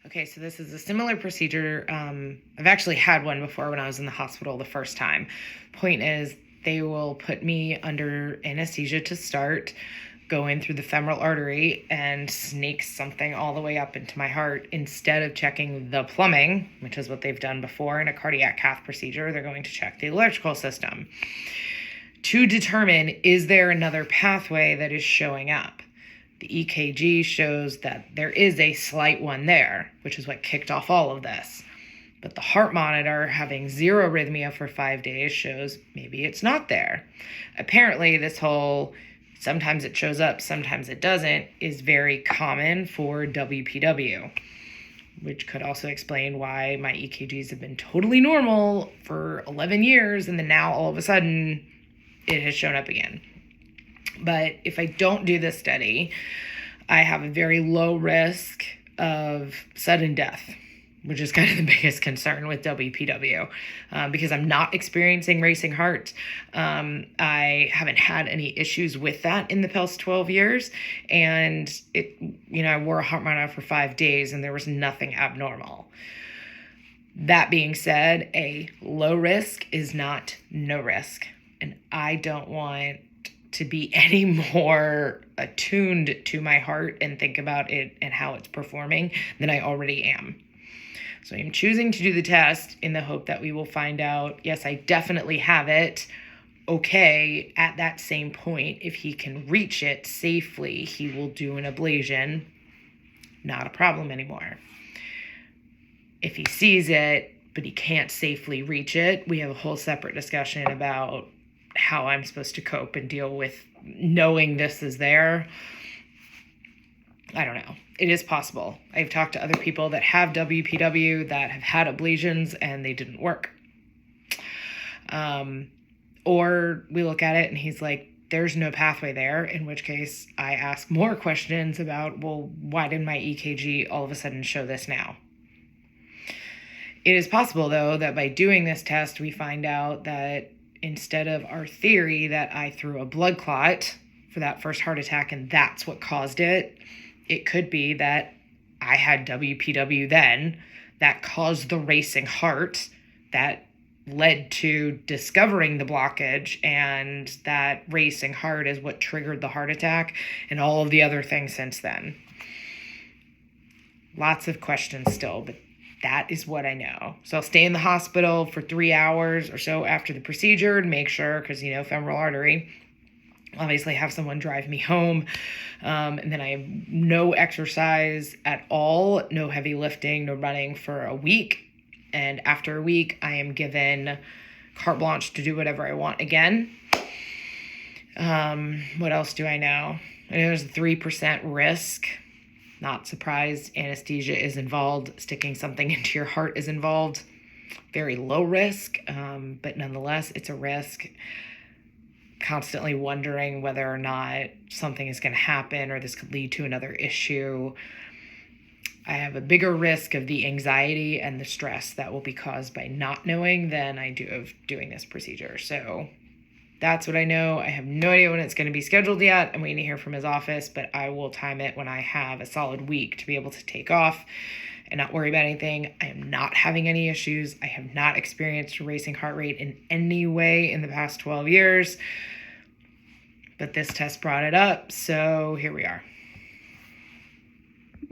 Okay, so this is a similar procedure. I've actually had one before when I was in the hospital the first time. Point is, they will put me under anesthesia to start, go in through the femoral artery and snake something all the way up into my heart. Instead of checking the plumbing, which is what they've done before in a cardiac cath procedure, they're going to check the electrical system to determine, is there another pathway that is showing up? The EKG shows that there is a slight one there, which is what kicked off all of this. But the heart monitor, having zero arrhythmia for 5 days, shows maybe it's not there. Apparently, this whole sometimes it shows up, sometimes it doesn't, is very common for WPW, which could also explain why my EKGs have been totally normal for 11 years, and then now all of a sudden it has shown up again. But if I don't do this study, I have a very low risk of sudden death, which is kind of the biggest concern with WPW, because I'm not experiencing racing heart. I haven't had any issues with that in the past 12 years. And I wore a heart monitor for 5 days and there was nothing abnormal. That being said, a low risk is not no risk. And I don't want to be any more attuned to my heart and think about it and how it's performing than I already am. So I'm choosing to do the test in the hope that we will find out, yes, I definitely have it. Okay, at that same point, if he can reach it safely, he will do an ablation. Not a problem anymore. If he sees it, but he can't safely reach it, we have a whole separate discussion about how I'm supposed to cope and deal with knowing this is there. I don't know. It is possible. I've talked to other people that have WPW that have had ablations and they didn't work. Or we look at it and he's like, there's no pathway there, in which case I ask more questions about, well, why did my EKG all of a sudden show this now? It is possible, though, that by doing this test, we find out that instead of our theory that I threw a blood clot for that first heart attack and that's what caused it, it could be that I had WPW then that caused the racing heart that led to discovering the blockage, and that racing heart is what triggered the heart attack and all of the other things since then. Lots of questions still, but that is what I know. So I'll stay in the hospital for 3 hours or so after the procedure to make sure, because, femoral artery. Obviously have someone drive me home. And then I have no exercise at all, no heavy lifting, no running for a week. And after a week, I am given carte blanche to do whatever I want again. What else do I know? I know there's a 3% risk. Not surprised. Anesthesia is involved. Sticking something into your heart is involved. Very low risk, but nonetheless, it's a risk. Constantly wondering whether or not something is going to happen or this could lead to another issue. I have a bigger risk of the anxiety and the stress that will be caused by not knowing than I do of doing this procedure. So that's what I know. I have no idea when it's going to be scheduled yet. I'm waiting to hear from his office, but I will time it when I have a solid week to be able to take off and not worry about anything. I am not having any issues. I have not experienced a racing heart rate in any way in the past 12 years. But this test brought it up, so here we are.